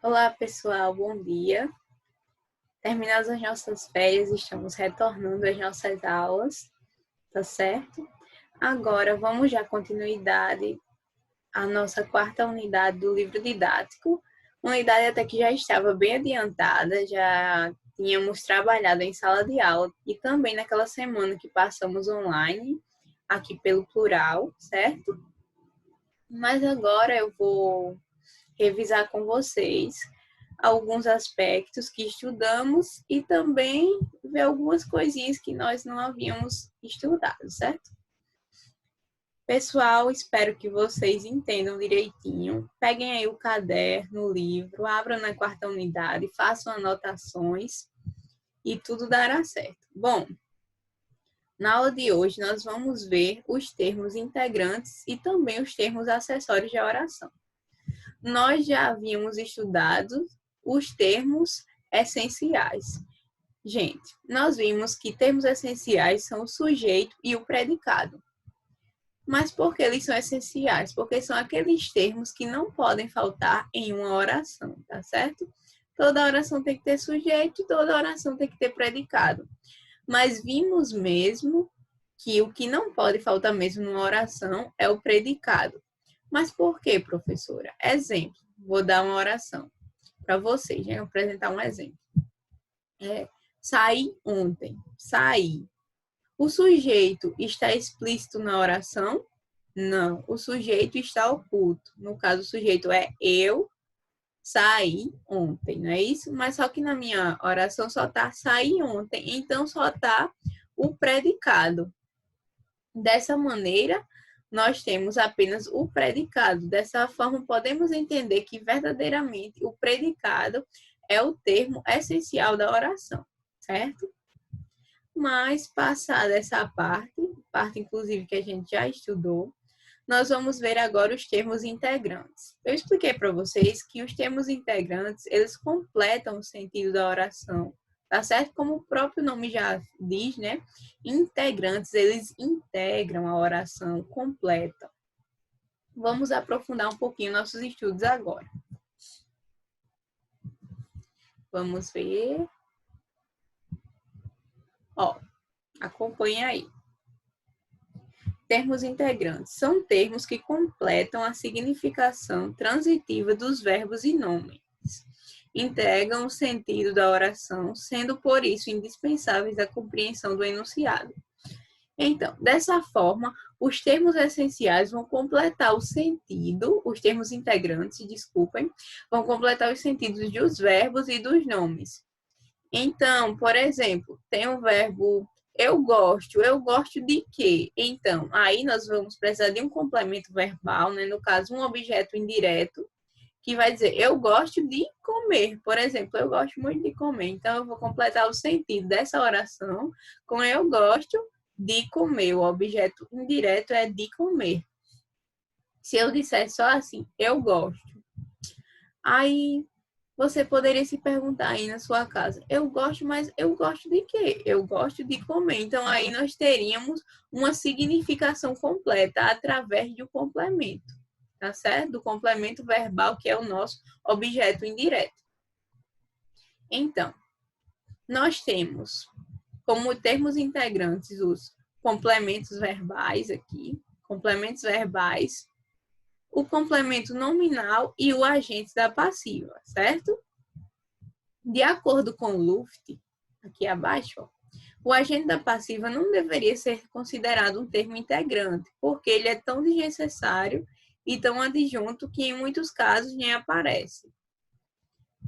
Olá, pessoal, bom dia. Terminadas as nossas férias, estamos retornando às nossas aulas, tá certo? Agora, vamos dar continuidade à nossa quarta unidade do livro didático. Uma unidade até que já estava bem adiantada, já tínhamos trabalhado em sala de aula e também naquela semana que passamos online, aqui pelo Plural, certo? Mas agora eu vou revisar com vocês alguns aspectos que estudamos e também ver algumas coisinhas que nós não havíamos estudado, certo? Pessoal, espero que vocês entendam direitinho. Peguem aí o caderno, o livro, abram na quarta unidade, façam anotações e tudo dará certo. Bom, na aula de hoje nós vamos ver os termos integrantes e também os termos acessórios de oração. Nós já havíamos estudado os termos essenciais. Gente, nós vimos que termos essenciais são o sujeito e o predicado. Mas por que eles são essenciais? Porque são aqueles termos que não podem faltar em uma oração, tá certo? Toda oração tem que ter sujeito e toda oração tem que ter predicado. Mas vimos mesmo que o que não pode faltar mesmo numa oração é o predicado. Mas por quê, professora? Exemplo, vou dar uma oração para vocês, né? Vou apresentar um exemplo. Saí ontem, saí. O sujeito está explícito na oração? Não, o sujeito está oculto. No caso, o sujeito é eu saí ontem, não é isso? Mas só que na minha oração só está saí ontem, então só está o predicado. Dessa maneira, nós temos apenas o predicado. Dessa forma, podemos entender que verdadeiramente o predicado é o termo essencial da oração, certo? Mas, passada essa parte inclusive que a gente já estudou, nós vamos ver agora os termos integrantes. Eu expliquei para vocês que os termos integrantes, eles completam o sentido da oração, tá certo? Como o próprio nome já diz, né? Integrantes, eles integram a oração, completam. Vamos aprofundar um pouquinho nossos estudos agora. Vamos ver. Ó, acompanha aí. Termos integrantes são termos que completam a significação transitiva dos verbos e nomes. Integram o sentido da oração, sendo por isso indispensáveis à compreensão do enunciado. Então, dessa forma, os termos essenciais vão completar o sentido, os termos integrantes, desculpem, vão completar os sentidos dos verbos e dos nomes. Então, por exemplo, tem o verbo eu gosto de quê? Então, aí nós vamos precisar de um complemento verbal, né? No caso, um objeto indireto, que vai dizer eu gosto de comer. Por exemplo, eu gosto muito de comer. Então, eu vou completar o sentido dessa oração com eu gosto de comer. O objeto indireto é de comer. Se eu disser só assim, eu gosto. Aí você poderia se perguntar aí na sua casa, eu gosto, mas eu gosto de quê? Eu gosto de comer. Então, aí nós teríamos uma significação completa através do complemento, tá certo? Do complemento verbal, que é o nosso objeto indireto. Então, nós temos como termos integrantes os complementos verbais aqui, complementos verbais, o complemento nominal e o agente da passiva, certo? De acordo com o Luft, aqui abaixo, ó, o agente da passiva não deveria ser considerado um termo integrante, porque ele é tão desnecessário e tão adjunto que em muitos casos nem aparece.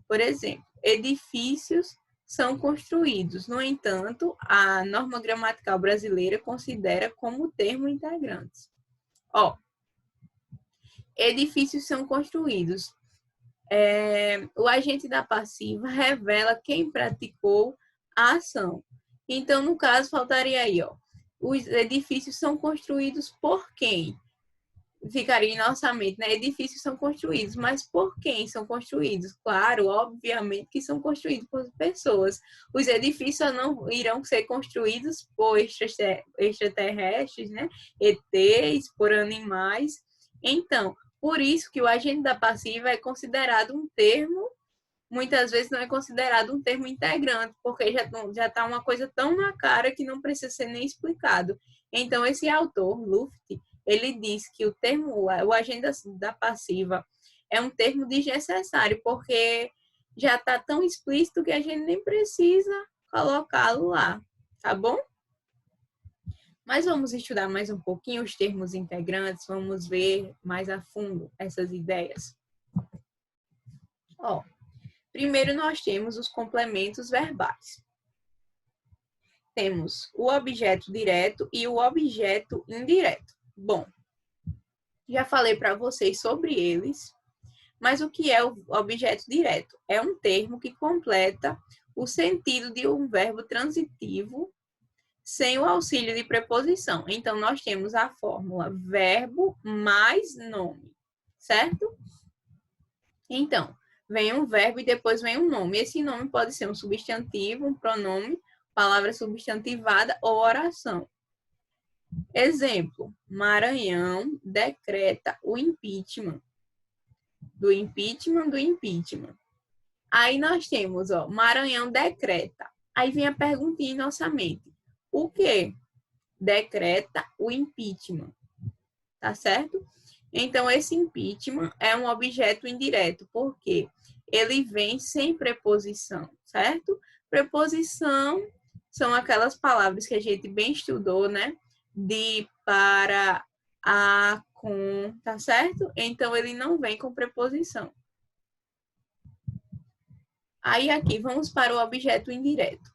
Por exemplo, edifícios são construídos. No entanto, a norma gramatical brasileira considera como termo integrantes. Ó, edifícios são construídos. O agente da passiva revela quem praticou a ação. Então, no caso, faltaria aí, ó, os edifícios são construídos por quem? Ficaria em nossa mente, né? Edifícios são construídos, mas por quem são construídos? Claro, obviamente que são construídos por pessoas. Os edifícios não irão ser construídos por extraterrestres, né? ETs, por animais. Então, por isso que o agente da passiva é considerado um termo muitas vezes não é considerado um termo integrante, porque já tá uma coisa tão na cara que não precisa ser nem explicado. Então, esse autor, Luft, ele diz que o termo, o agente da passiva, é um termo desnecessário, porque já está tão explícito que a gente nem precisa colocá-lo lá, tá bom? Mas vamos estudar mais um pouquinho os termos integrantes, vamos ver mais a fundo essas ideias. Ó, primeiro nós temos os complementos verbais. Temos o objeto direto e o objeto indireto. Bom, já falei para vocês sobre eles, mas o que é o objeto direto? É um termo que completa o sentido de um verbo transitivo sem o auxílio de preposição. Então, nós temos a fórmula verbo mais nome, certo? Então, vem um verbo e depois vem um nome. Esse nome pode ser um substantivo, um pronome, palavra substantivada ou oração. Exemplo, Maranhão decreta o impeachment. Do impeachment. Aí nós temos, ó, Maranhão decreta. Aí vem a perguntinha em nossa mente. O que decreta o impeachment? Tá certo? Então, esse impeachment é um objeto indireto, porque ele vem sem preposição, certo? Preposição são aquelas palavras que a gente bem estudou, né? De, para, a, com, tá certo? Então, ele não vem com preposição. Aí, aqui, vamos para o objeto indireto.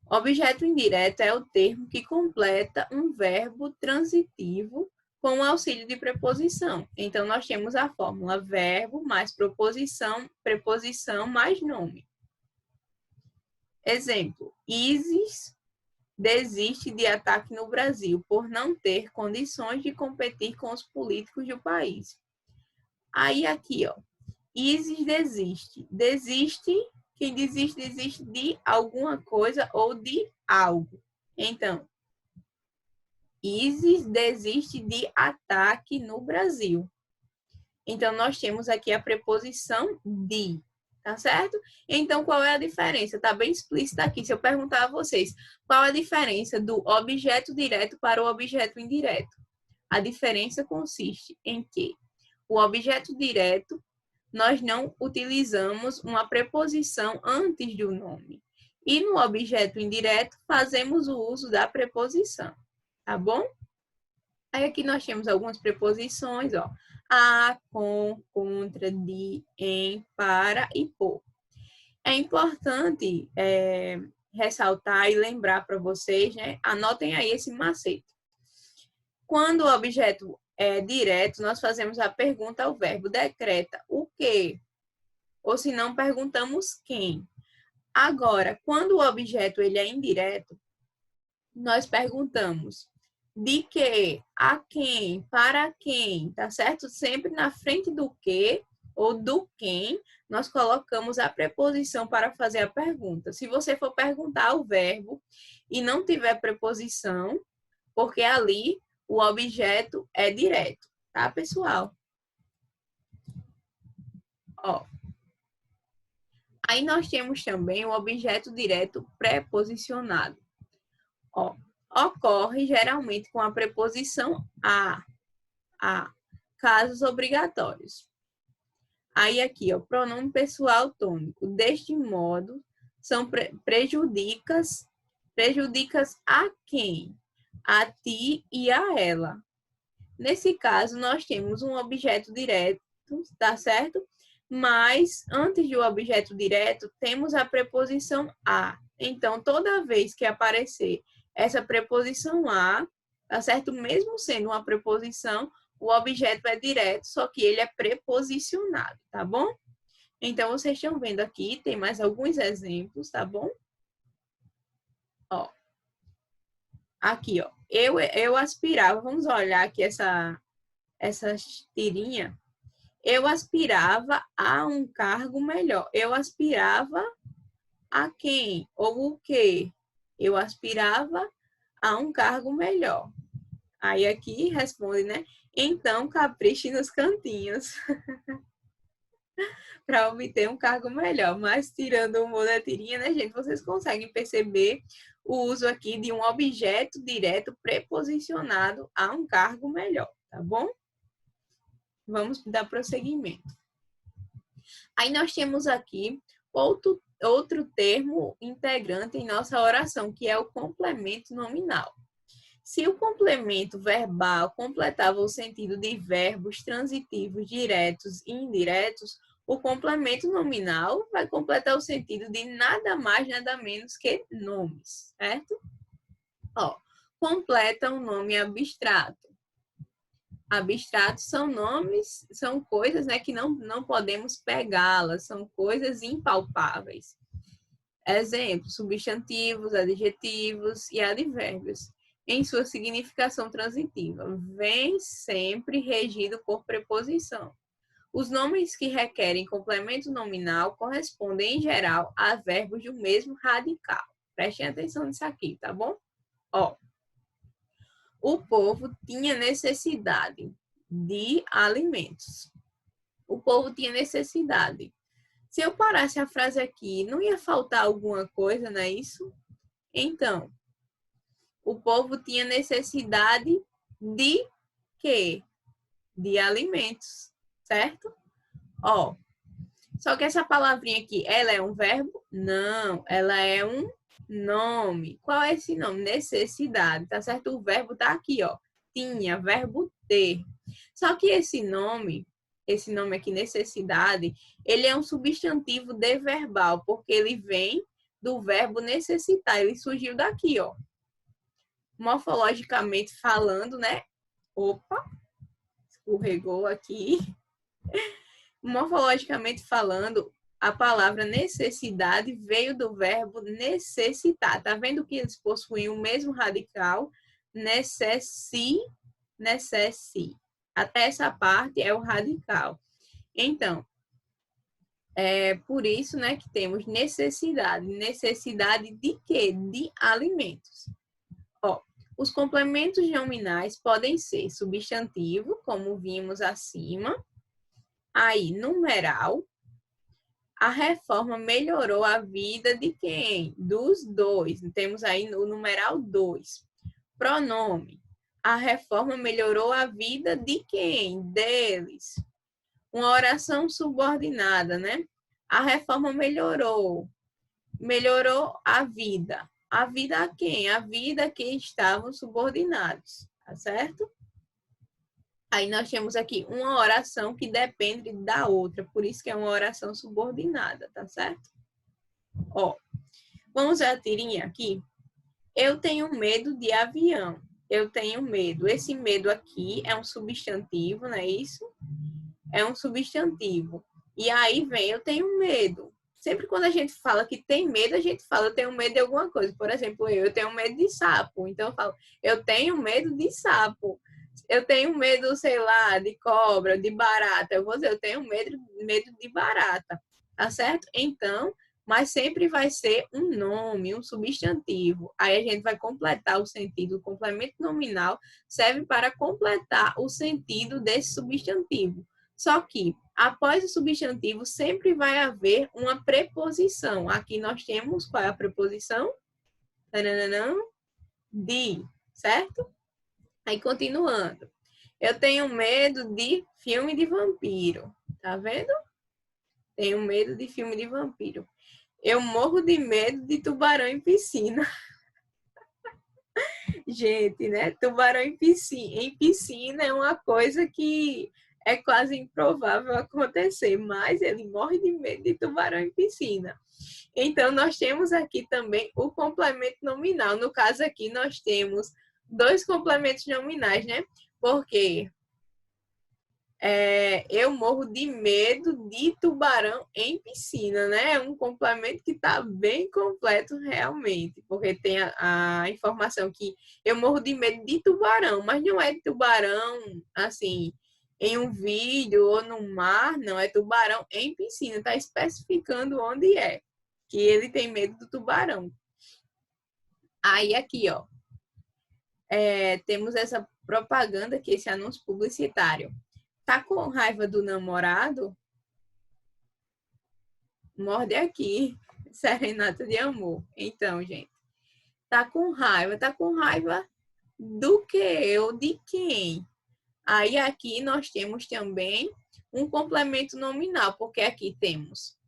Objeto indireto é o termo que completa um verbo transitivo com o auxílio de preposição. Então, nós temos a fórmula verbo mais preposição mais nome. Exemplo, Isis desiste de ataque no Brasil por não ter condições de competir com os políticos do país. Aí, aqui, ó, Isis desiste. Desiste, quem desiste, desiste de alguma coisa ou de algo. Então, Isis desiste de ataque no Brasil. Então, nós temos aqui a preposição de, tá certo? Então, qual é a diferença? Tá bem explícita aqui. Se eu perguntar a vocês, qual é a diferença do objeto direto para o objeto indireto? A diferença consiste em que o objeto direto, nós não utilizamos uma preposição antes do nome. E no objeto indireto, fazemos o uso da preposição, tá bom? Aí aqui nós temos algumas preposições, ó. A, com, contra, de, em, para e por. É importante ressaltar e lembrar para vocês, né? Anotem aí esse macete. Quando o objeto é direto, nós fazemos a pergunta ao verbo decreta o quê? Ou se não, perguntamos quem. Agora, quando o objeto ele é indireto, nós perguntamos de que, a quem, para quem, tá certo? Sempre na frente do que ou do quem, nós colocamos a preposição para fazer a pergunta. Se você for perguntar o verbo e não tiver preposição, porque ali o objeto é direto, tá, pessoal? Ó. Aí nós temos também o objeto direto preposicionado. Ó, ocorre geralmente com a preposição a, casos obrigatórios. Aí aqui, ó, pronome pessoal tônico. Deste modo, são prejudicas a quem? A ti e a ela. Nesse caso, nós temos um objeto direto, tá certo? Mas, antes do objeto direto, temos a preposição a. Então, toda vez que aparecer essa preposição a, tá certo? Mesmo sendo uma preposição, o objeto é direto, só que ele é preposicionado, tá bom? Então, vocês estão vendo aqui, tem mais alguns exemplos, tá bom? Ó. Aqui, ó. Eu aspirava, vamos olhar aqui essa tirinha. Eu aspirava a um cargo melhor. Eu aspirava a quem? Ou o quê? Eu aspirava a um cargo melhor. Aí aqui responde, né? Então, capriche nos cantinhos. para obter um cargo melhor. Mas tirando o humor da tirinha, né, gente, vocês conseguem perceber o uso aqui de um objeto direto preposicionado a um cargo melhor, tá bom? Vamos dar prosseguimento. Aí nós temos aqui outro termo integrante em nossa oração, que é o complemento nominal. Se o complemento verbal completava o sentido de verbos transitivos diretos e indiretos, o complemento nominal vai completar o sentido de nada mais, nada menos que nomes, certo? Ó, completa um nome abstrato. Abstratos são nomes, são coisas, né, que não podemos pegá-las, são coisas impalpáveis. Exemplo, substantivos, adjetivos e advérbios. Em sua significação transitiva, vem sempre regido por preposição. Os nomes que requerem complemento nominal correspondem, em geral, a verbos do mesmo radical. Prestem atenção nisso aqui, tá bom? Ó, o povo tinha necessidade de alimentos. O povo tinha necessidade. Se eu parasse a frase aqui, não ia faltar alguma coisa, não é isso? Então, o povo tinha necessidade de quê? De alimentos, certo? Ó, só que essa palavrinha aqui, ela é um verbo? Não, ela é um nome. Qual é esse nome? Necessidade, tá certo? O verbo tá aqui, ó. Tinha, verbo ter. Só que esse nome aqui, necessidade, ele é um substantivo deverbal, porque ele vem do verbo necessitar. Ele surgiu daqui, ó. Morfologicamente falando, né? Opa, escorregou aqui. Morfologicamente falando, a palavra necessidade veio do verbo necessitar. Tá vendo que eles possuem o mesmo radical? Necessi. Até essa parte é o radical. Então, é por isso, né, que temos necessidade. Necessidade de quê? De alimentos. Ó, os complementos nominais podem ser substantivo, como vimos acima. Aí, numeral. A reforma melhorou a vida de quem? Dos dois. Temos aí o numeral 2. Pronome. A reforma melhorou a vida de quem? Deles. Uma oração subordinada, né? A reforma melhorou. Melhorou a vida. A vida a quem? A vida a quem estavam subordinados. Tá certo? Aí nós temos aqui uma oração que depende da outra. Por isso que é uma oração subordinada, tá certo? Ó, vamos ver a tirinha aqui. Eu tenho medo de avião. Eu tenho medo. Esse medo aqui é um substantivo, não é isso? É um substantivo. E aí vem, eu tenho medo. Sempre quando a gente fala que tem medo, a gente fala, eu tenho medo de alguma coisa. Por exemplo, eu tenho medo de sapo. Então eu falo, eu tenho medo de sapo. Eu tenho medo, sei lá, de cobra, de barata. Eu vou dizer, eu tenho medo de barata. Tá certo? Então, mas sempre vai ser um nome, um substantivo. Aí a gente vai completar o sentido. O complemento nominal serve para completar o sentido desse substantivo. Só que, após o substantivo, sempre vai haver uma preposição. Aqui nós temos, qual é a preposição? De, certo? Aí, continuando. Eu tenho medo de filme de vampiro. Tá vendo? Tenho medo de filme de vampiro. Eu morro de medo de tubarão em piscina. Gente, né? Tubarão em piscina é uma coisa que é quase improvável acontecer, mas ele morre de medo de tubarão em piscina. Então, nós temos aqui também o complemento nominal. No caso aqui, nós temos dois complementos nominais, né? Porque eu morro de medo de tubarão em piscina, né? É um complemento que está bem completo realmente, porque tem a informação que eu morro de medo de tubarão, mas não é de tubarão, assim, em um vídeo ou no mar, não, é tubarão em piscina, está especificando onde é, que ele tem medo do tubarão. Aí aqui, ó, temos essa propaganda aqui, esse anúncio publicitário. Tá com raiva do namorado? Morde aqui, serenata de amor. Então, gente, tá com raiva. Tá com raiva do que ou de quem? Aí aqui nós temos também um complemento nominal, porque aqui temos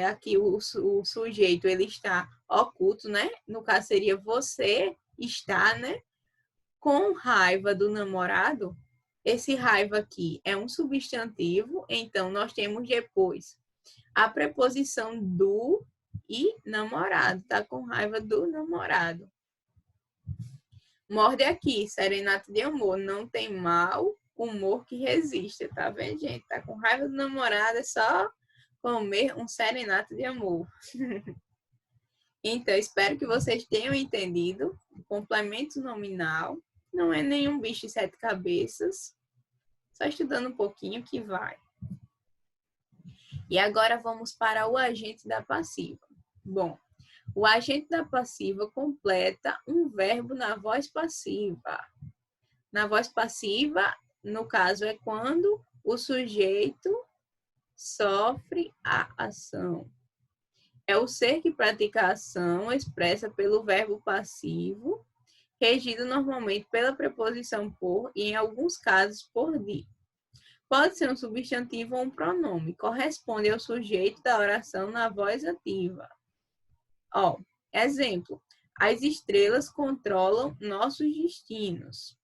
aqui o sujeito ele está oculto, né? No caso seria você está, né? Com raiva do namorado. Esse raiva aqui é um substantivo, então nós temos depois a preposição do e namorado, tá com raiva do namorado. Morde aqui, serenata de amor, não tem mal humor que resista, tá vendo, gente? Tá com raiva do namorado, é só comer um serenato de amor. Então, espero que vocês tenham entendido. O complemento nominal não é nenhum bicho de 7 cabeças. Só estudando um pouquinho que vai. E agora vamos para o agente da passiva. Bom, o agente da passiva completa um verbo na voz passiva. Na voz passiva, no caso, é quando o sujeito sofre a ação. É o ser que pratica a ação expressa pelo verbo passivo, regido normalmente pela preposição por e, em alguns casos, por de. Pode ser um substantivo ou um pronome. Corresponde ao sujeito da oração na voz ativa. Ó, exemplo. As estrelas controlam nossos destinos.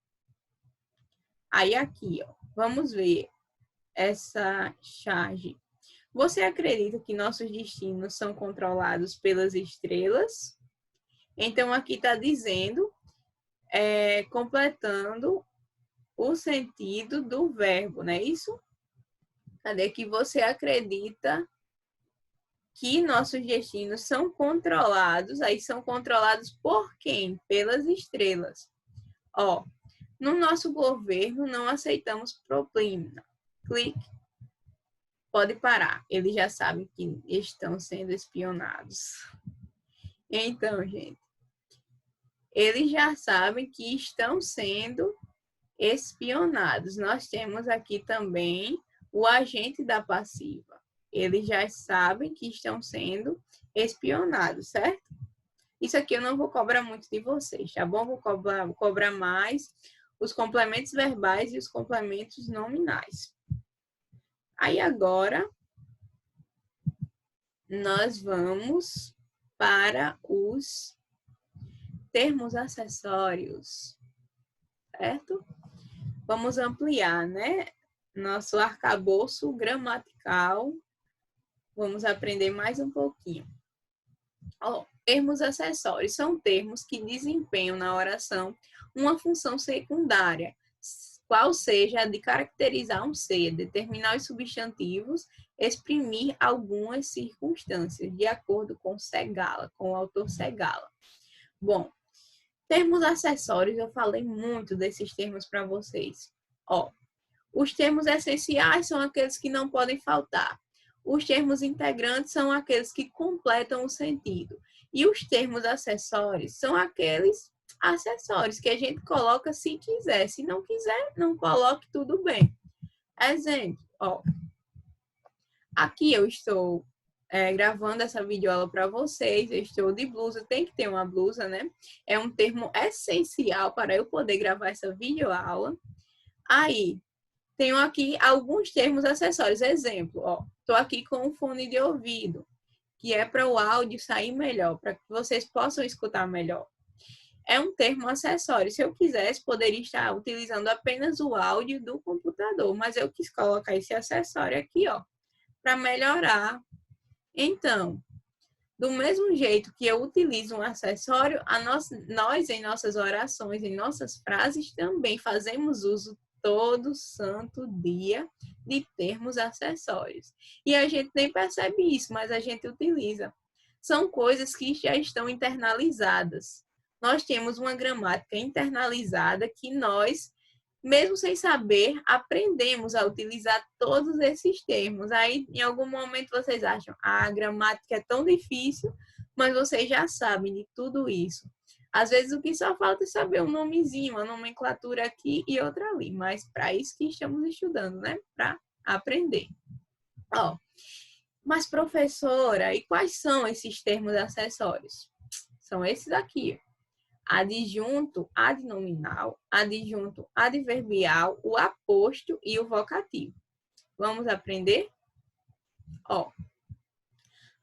Aí aqui, ó, vamos ver essa charge. Você acredita que nossos destinos são controlados pelas estrelas? Então, aqui está dizendo, completando o sentido do verbo, não é isso? Cadê que você acredita que nossos destinos são controlados? Aí são controlados por quem? Pelas estrelas. Ó, no nosso governo não aceitamos propina. Clique. Pode parar. Eles já sabem que estão sendo espionados. Então, gente, eles já sabem que estão sendo espionados. Nós temos aqui também o agente da passiva. Eles já sabem que estão sendo espionados, certo? Isso aqui eu não vou cobrar muito de vocês, tá bom? Vou cobrar mais os complementos verbais e os complementos nominais. Aí agora, nós vamos para os termos acessórios, certo? Vamos ampliar, né? Nosso arcabouço gramatical. Vamos aprender mais um pouquinho. Ó, termos acessórios são termos que desempenham na oração uma função secundária, qual seja a de caracterizar um ser, determinar os substantivos, exprimir algumas circunstâncias, de acordo com Segala, com o autor Segala. Bom, termos acessórios, eu falei muito desses termos para vocês. Ó, os termos essenciais são aqueles que não podem faltar. Os termos integrantes são aqueles que completam o sentido. E os termos acessórios são aqueles acessórios que a gente coloca se quiser. Se não quiser, não coloque, tudo bem. Exemplo, ó. Aqui eu estou gravando essa videoaula para vocês. Eu estou de blusa, tem que ter uma blusa, né? É um termo essencial para eu poder gravar essa videoaula. Aí, tenho aqui alguns termos acessórios. Exemplo, ó. Estou aqui com um fone de ouvido, que é para o áudio sair melhor, para que vocês possam escutar melhor. É um termo acessório. Se eu quisesse, poderia estar utilizando apenas o áudio do computador, mas eu quis colocar esse acessório aqui, ó, para melhorar. Então, do mesmo jeito que eu utilizo um acessório, nós em nossas orações, em nossas frases, também fazemos uso todo santo dia de termos acessórios. E a gente nem percebe isso, mas a gente utiliza. São coisas que já estão internalizadas. Nós temos uma gramática internalizada que nós, mesmo sem saber, aprendemos a utilizar todos esses termos. Aí, em algum momento, vocês acham, a gramática é tão difícil, mas vocês já sabem de tudo isso. Às vezes, o que só falta é saber um nomezinho, uma nomenclatura aqui e outra ali. Mas para isso que estamos estudando, né? Para aprender. Ó, mas professora, e quais são esses termos acessórios? São esses aqui, ó. Adjunto adnominal, adjunto adverbial, o aposto e o vocativo. Vamos aprender? Ó,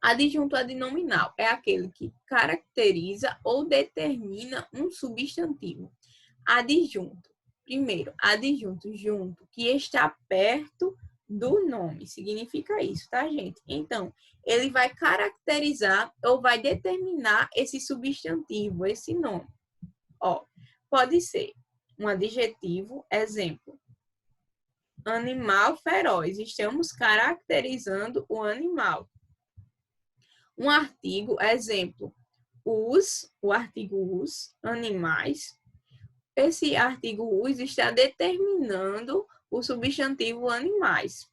adjunto adnominal é aquele que caracteriza ou determina um substantivo. Adjunto. Primeiro, adjunto, junto, que está perto do nome. Significa isso, tá, gente? Então, ele vai caracterizar ou vai determinar esse substantivo, esse nome. Ó, pode ser um adjetivo, exemplo, animal feroz. Estamos caracterizando o animal. Um artigo, exemplo, o artigo os, animais. Esse artigo os está determinando o substantivo animais.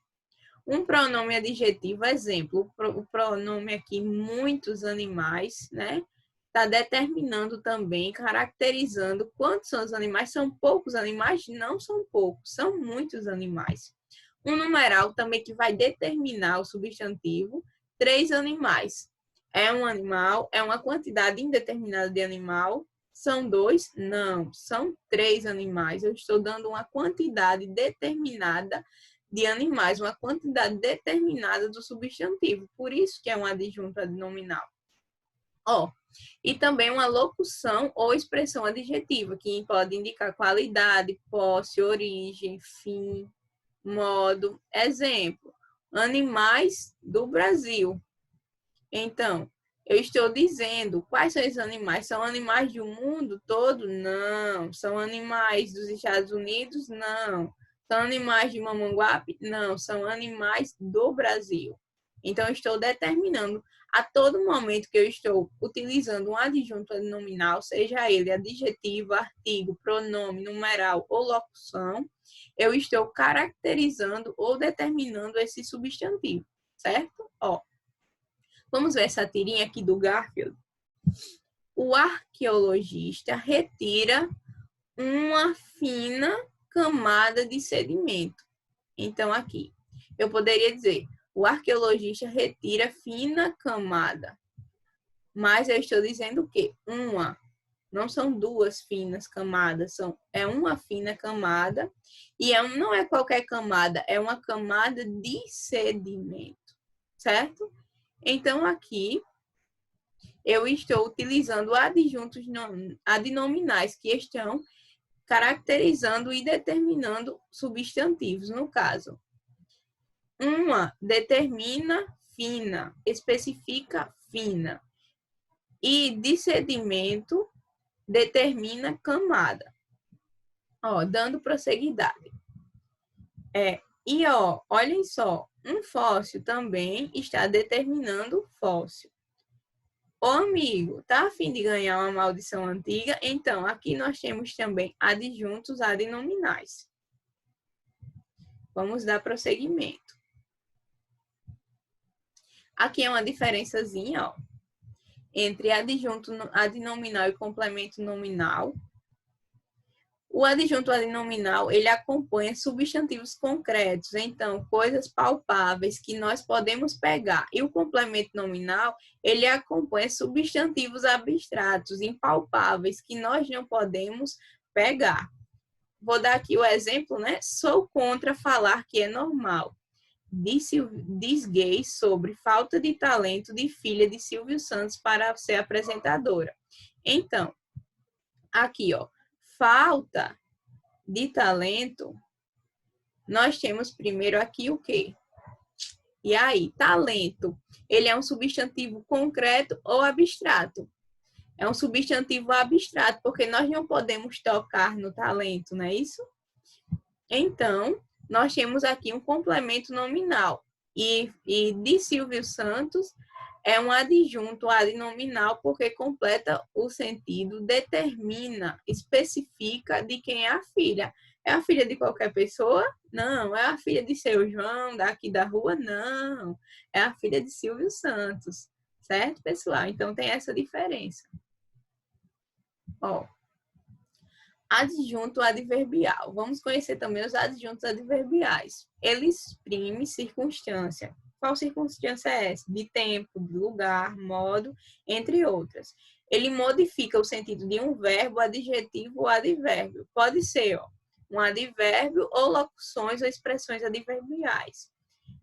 Um pronome adjetivo, exemplo, o pronome aqui, muitos animais, né? Está determinando também, caracterizando quantos são os animais. São poucos animais? Não são poucos, são muitos animais. Um numeral também que vai determinar o substantivo, 3 animais. É um animal? É uma quantidade indeterminada de animal? São 2? Não, são 3 animais. Eu estou dando uma quantidade determinada de animais, uma quantidade determinada do substantivo. Por isso que é um adjunto adnominal. Ó, e também uma locução ou expressão adjetiva, que pode indicar qualidade, posse, origem, fim, modo. Exemplo, animais do Brasil. Então, eu estou dizendo quais são esses animais. São animais do mundo todo? Não. São animais dos Estados Unidos? Não. São animais de Mamanguape? Não. São animais do Brasil. Então, eu estou determinando a todo momento que eu estou utilizando um adjunto adnominal, seja ele adjetivo, artigo, pronome, numeral ou locução, eu estou caracterizando ou determinando esse substantivo, certo? Ó, vamos ver essa tirinha aqui do Garfield. O arqueologista retira uma fina camada de sedimento. Então, aqui, eu poderia dizer, o arqueologista retira fina camada. Mas eu estou dizendo o quê? Uma. Não são 2 finas camadas, é uma fina camada. E não é qualquer camada, é uma camada de sedimento. Certo? Então, aqui, eu estou utilizando adjuntos adnominais que estão caracterizando e determinando substantivos. No caso, uma determina fina, especifica fina. E de sedimento determina camada. Ó, dando prosseguidade. E ó, olhem só, um fóssil também está determinando fóssil. Ô amigo, tá a fim de ganhar uma maldição antiga? Então, aqui nós temos também adjuntos adnominais. Vamos dar prosseguimento. Aqui é uma diferençazinha, ó, entre adjunto adnominal e complemento nominal. O adjunto adnominal, ele acompanha substantivos concretos, então, coisas palpáveis que nós podemos pegar. E o complemento nominal, ele acompanha substantivos abstratos, impalpáveis, que nós não podemos pegar. Vou dar aqui o exemplo, né? Sou contra falar que é normal. Diz gay sobre falta de talento de filha de Silvio Santos para ser apresentadora. Então, aqui, ó, falta de talento, nós temos primeiro aqui o quê? E aí, talento, ele é um substantivo concreto ou abstrato? É um substantivo abstrato, porque nós não podemos tocar no talento, não é isso? Então, nós temos aqui um complemento nominal. E de Silvio Santos é um adjunto adnominal, porque completa o sentido, determina, especifica de quem é a filha. É a filha de qualquer pessoa? Não. É a filha de seu João, daqui da rua? Não. É a filha de Silvio Santos. Certo, pessoal? Então, tem essa diferença. Ó, Adjunto adverbial. Vamos conhecer também os adjuntos adverbiais. Ele exprime circunstância. Qual circunstância é essa? De tempo, de lugar, modo, entre outras. Ele modifica o sentido de um verbo, adjetivo ou advérbio. Pode ser um advérbio ou locuções ou expressões adverbiais.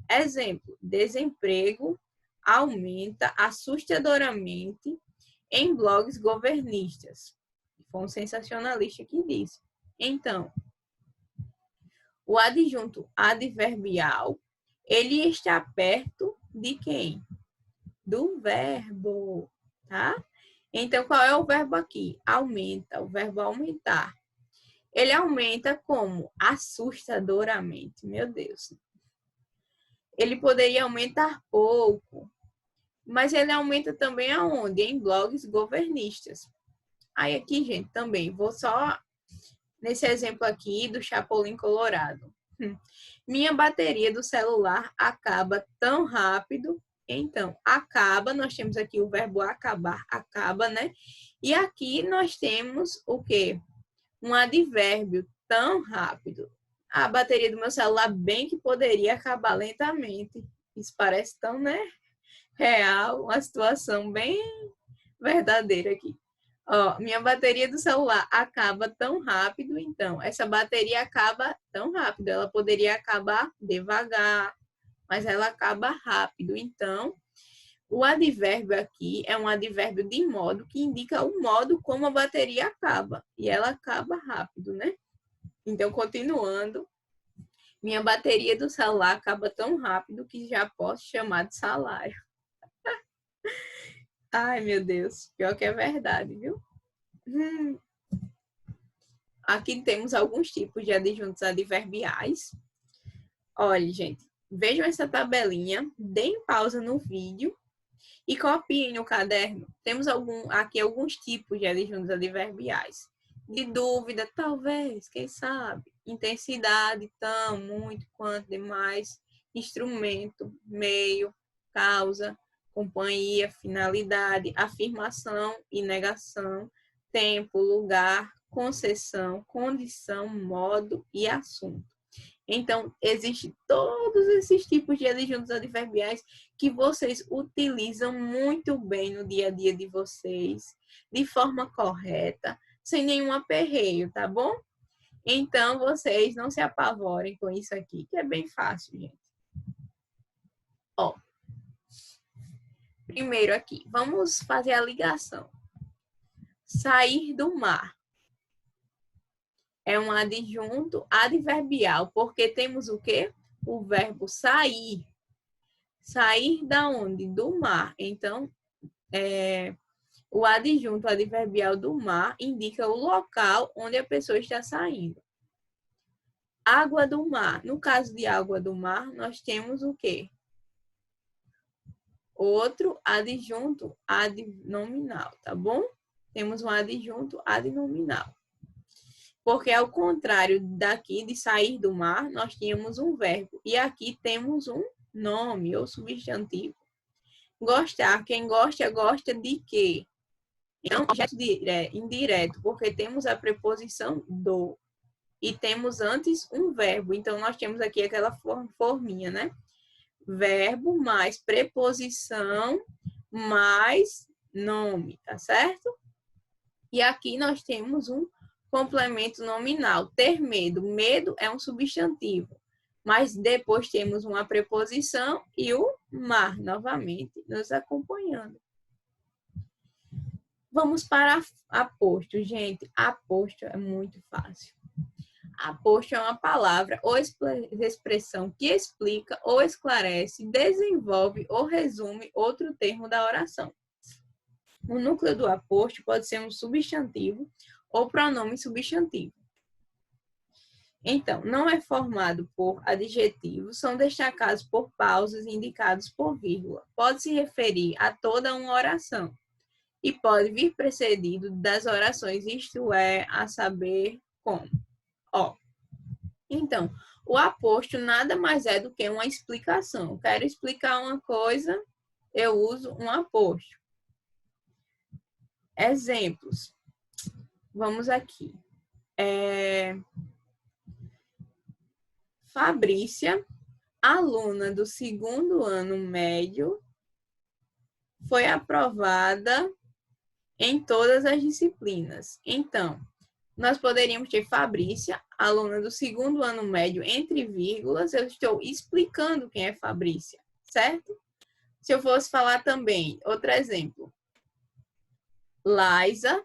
Exemplo, desemprego aumenta assustadoramente em blogs governistas. Foi um sensacionalista que disse. Então, o adjunto adverbial, ele está perto de quem? Do verbo, tá? Então, qual é o verbo aqui? Aumenta, o verbo aumentar. Ele aumenta como? Assustadoramente, meu Deus. Ele poderia aumentar pouco, mas ele aumenta também aonde? Em blogs governistas. Aí aqui, gente, também, vou só nesse exemplo aqui do Chapolin Colorado. Minha bateria do celular acaba tão rápido. Então, acaba, nós temos aqui o verbo acabar, acaba, né? E aqui nós temos o quê? Um advérbio, tão rápido. A bateria do meu celular bem que poderia acabar lentamente. Isso parece tão, né? Real, uma situação bem verdadeira aqui. Ó, minha bateria do celular acaba tão rápido, então, essa bateria acaba tão rápido. Ela poderia acabar devagar, mas ela acaba rápido. Então, o advérbio aqui é um advérbio de modo que indica o modo como a bateria acaba. E ela acaba rápido, né? Então, continuando, minha bateria do celular acaba tão rápido que já posso chamar de salário. Ai, meu Deus, pior que é verdade, viu? Aqui temos alguns tipos de adjuntos adverbiais. Olha, gente, vejam essa tabelinha, deem pausa no vídeo e copiem no caderno. Temos aqui alguns tipos de adjuntos adverbiais. De dúvida, talvez, quem sabe. Intensidade, tão, muito, quanto, demais. Instrumento, meio, causa, companhia, finalidade, afirmação e negação, tempo, lugar, concessão, condição, modo e assunto. Então, existem todos esses tipos de adjuntos adverbiais que vocês utilizam muito bem no dia a dia de vocês, de forma correta, sem nenhum aperreio, tá bom? Então, vocês não se apavorem com isso aqui, que é bem fácil, gente. Ó, primeiro aqui, vamos fazer a ligação. Sair do mar. É um adjunto adverbial, porque temos o quê? O verbo sair. Sair da onde? Do mar. Então, o adjunto adverbial do mar indica o local onde a pessoa está saindo. Água do mar. No caso de água do mar, nós temos o quê? Outro adjunto adnominal, tá bom? Temos um adjunto adnominal. Porque, ao contrário daqui de sair do mar, nós tínhamos um verbo. E aqui temos um nome ou substantivo. Gostar. Quem gosta, gosta de quê? É um objeto indireto, porque temos a preposição do. E temos antes um verbo. Então, nós temos aqui aquela forminha, né? Verbo mais preposição mais nome, tá certo? E aqui nós temos um complemento nominal, ter medo. Medo é um substantivo, mas depois temos uma preposição e o mar, novamente, nos acompanhando. Vamos para aposto, gente. Aposto é muito fácil. Aposto é uma palavra ou expressão que explica ou esclarece, desenvolve ou resume outro termo da oração. O núcleo do aposto pode ser um substantivo ou pronome substantivo. Então, não é formado por adjetivos, são destacados por pausas indicados por vírgula. Pode se referir a toda uma oração e pode vir precedido das orações, isto é, a saber, como. Ó, então, o aposto nada mais é do que uma explicação. Quero explicar uma coisa, eu uso um aposto. Exemplos. Vamos aqui. Fabrícia, aluna do 2º ano médio, foi aprovada em todas as disciplinas. Então, nós poderíamos ter Fabrícia, aluna do 2º ano médio, entre vírgulas, eu estou explicando quem é Fabrícia, certo? Se eu fosse falar também, outro exemplo, Laisa,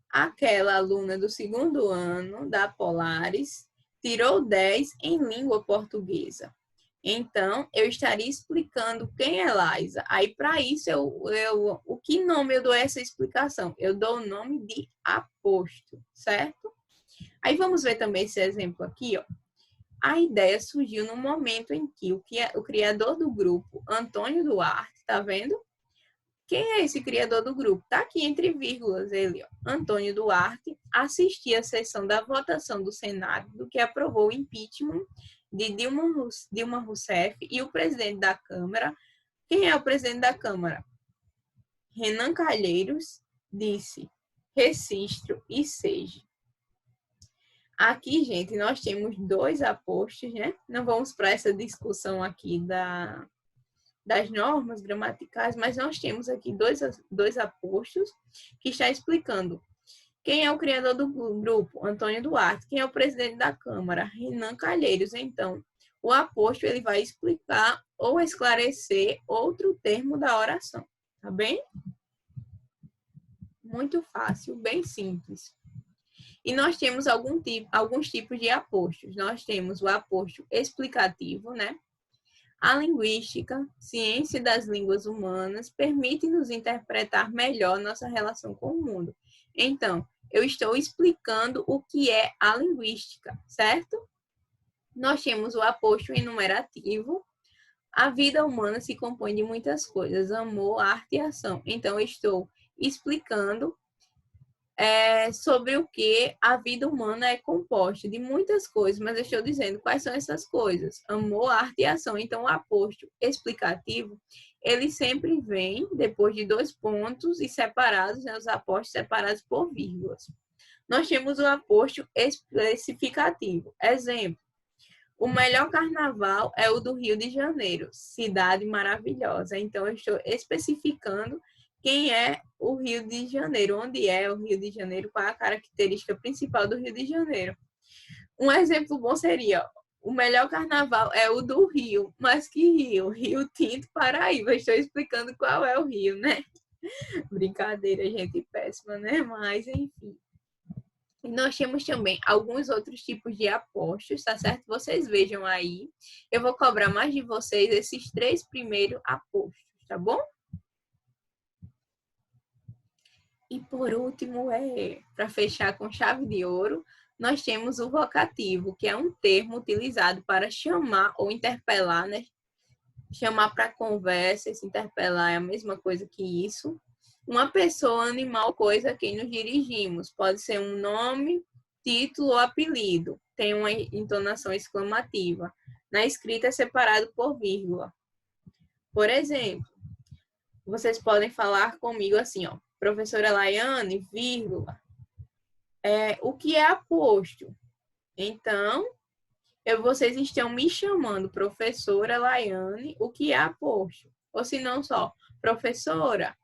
aquela aluna do 2º ano da Polaris, tirou 10 em língua portuguesa. Então, eu estaria explicando quem é Laisa. Aí, para isso, o que nome eu dou essa explicação? Eu dou o nome de aposto, certo? Aí, vamos ver também esse exemplo aqui, ó. A ideia surgiu no momento em que o criador do grupo, Antônio Duarte, tá vendo? Quem é esse criador do grupo? Tá aqui entre vírgulas ele, ó. Antônio Duarte assistia à sessão da votação do Senado que aprovou o impeachment de Dilma Rousseff e o presidente da Câmara. Quem é o presidente da Câmara? Renan Calheiros disse: registro e seja. Aqui, gente, nós temos 2 apostos, né? Não vamos para essa discussão aqui das normas gramaticais, mas nós temos aqui dois apostos que está explicando quem é o criador do grupo, Antônio Duarte, quem é o presidente da Câmara, Renan Calheiros. Então, o aposto ele vai explicar ou esclarecer outro termo da oração, tá bem? Muito fácil, bem simples. E nós temos alguns tipos de apostos. Nós temos o aposto explicativo, né? A linguística, ciência das línguas humanas, permite-nos interpretar melhor nossa relação com o mundo. Então, eu estou explicando o que é a linguística, certo? Nós temos o aposto enumerativo. A vida humana se compõe de muitas coisas, amor, arte e ação. Então, eu estou explicando sobre o que a vida humana é composta de muitas coisas, mas eu estou dizendo quais são essas coisas: amor, arte e ação. Então, o aposto explicativo, ele sempre vem depois de 2 pontos e separados, né, os apostos separados por vírgulas. Nós temos o aposto especificativo. Exemplo: o melhor carnaval é o do Rio de Janeiro, cidade maravilhosa. Então, eu estou especificando quem é o Rio de Janeiro, onde é o Rio de Janeiro, qual é a característica principal do Rio de Janeiro. Um exemplo bom seria: o melhor carnaval é o do Rio. Mas que Rio? Rio Tinto, Paraíba. Estou explicando qual é o Rio, né? Brincadeira, gente péssima, né? Mas, enfim. E nós temos também alguns outros tipos de apostos, tá certo? Vocês vejam aí. Eu vou cobrar mais de vocês esses 3 primeiros apostos, tá bom? E por último, para fechar com chave de ouro, nós temos o vocativo, que é um termo utilizado para chamar ou interpelar, né? Chamar para conversa, esse interpelar é a mesma coisa que isso. Uma pessoa, animal, coisa a quem nos dirigimos. Pode ser um nome, título ou apelido. Tem uma entonação exclamativa. Na escrita é separado por vírgula. Por exemplo, vocês podem falar comigo assim, ó. Professora Laiane, vírgula. O que é aposto? Então, vocês estão me chamando professora Laiane, o que é aposto? Ou se não só, professora,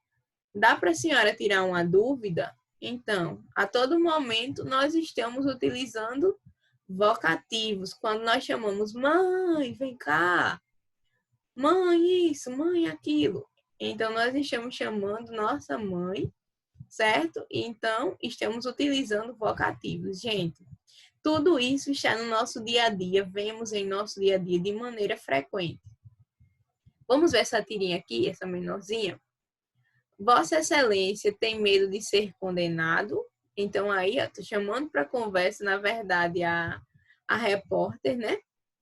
dá para a senhora tirar uma dúvida? Então, a todo momento, nós estamos utilizando vocativos. Quando nós chamamos mãe, vem cá. Mãe isso, mãe aquilo. Então, nós estamos chamando nossa mãe, certo? Então, estamos utilizando vocativos. Gente, tudo isso está no nosso dia a dia, vemos em nosso dia a dia de maneira frequente. Vamos ver essa tirinha aqui, essa menorzinha? Vossa Excelência tem medo de ser condenado? Então, aí, estou chamando para conversa, na verdade, a repórter, né?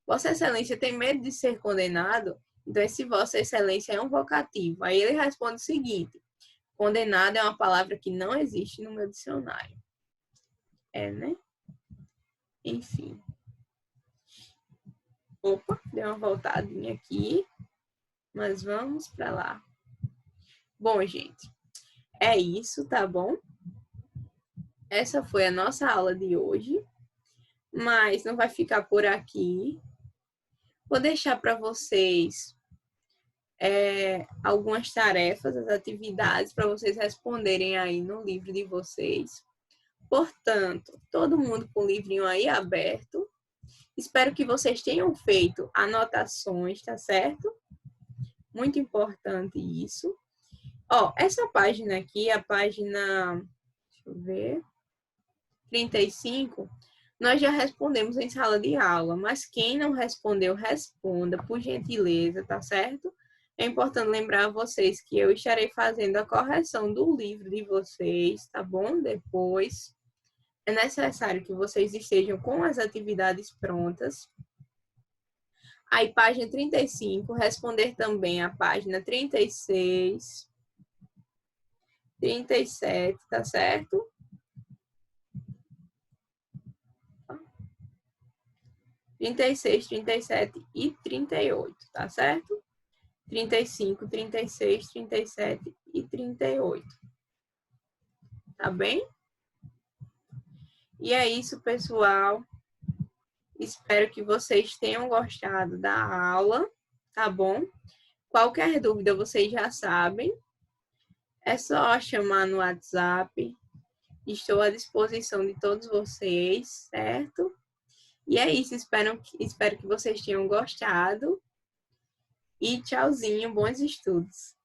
Vossa Excelência tem medo de ser condenado? Então, esse Vossa Excelência é um vocativo. Aí ele responde o seguinte: condenado é uma palavra que não existe no meu dicionário. Né? Enfim. Opa, deu uma voltadinha aqui. Mas vamos para lá. Bom, gente, é isso, tá bom? essa foi a nossa aula de hoje, mas não vai ficar por aqui. Vou deixar para vocês algumas tarefas, as atividades para vocês responderem aí no livro de vocês. Portanto, todo mundo com o livrinho aí aberto. Espero que vocês tenham feito anotações, tá certo? Muito importante isso. Ó, essa página aqui, a página, deixa eu ver, 35, nós já respondemos em sala de aula, mas quem não respondeu, responda, por gentileza, tá certo? É importante lembrar a vocês que eu estarei fazendo a correção do livro de vocês, tá bom? Depois, é necessário que vocês estejam com as atividades prontas. Aí, página 35, responder também a página 36, 37, tá certo? 36, 37 e 38, tá certo? 35, 36, 37 e 38. Tá bem? E é isso, pessoal. Espero que vocês tenham gostado da aula, tá bom? Qualquer dúvida, vocês já sabem. É só chamar no WhatsApp. Estou à disposição de todos vocês, certo? E é isso, espero que vocês tenham gostado. E tchauzinho, bons estudos.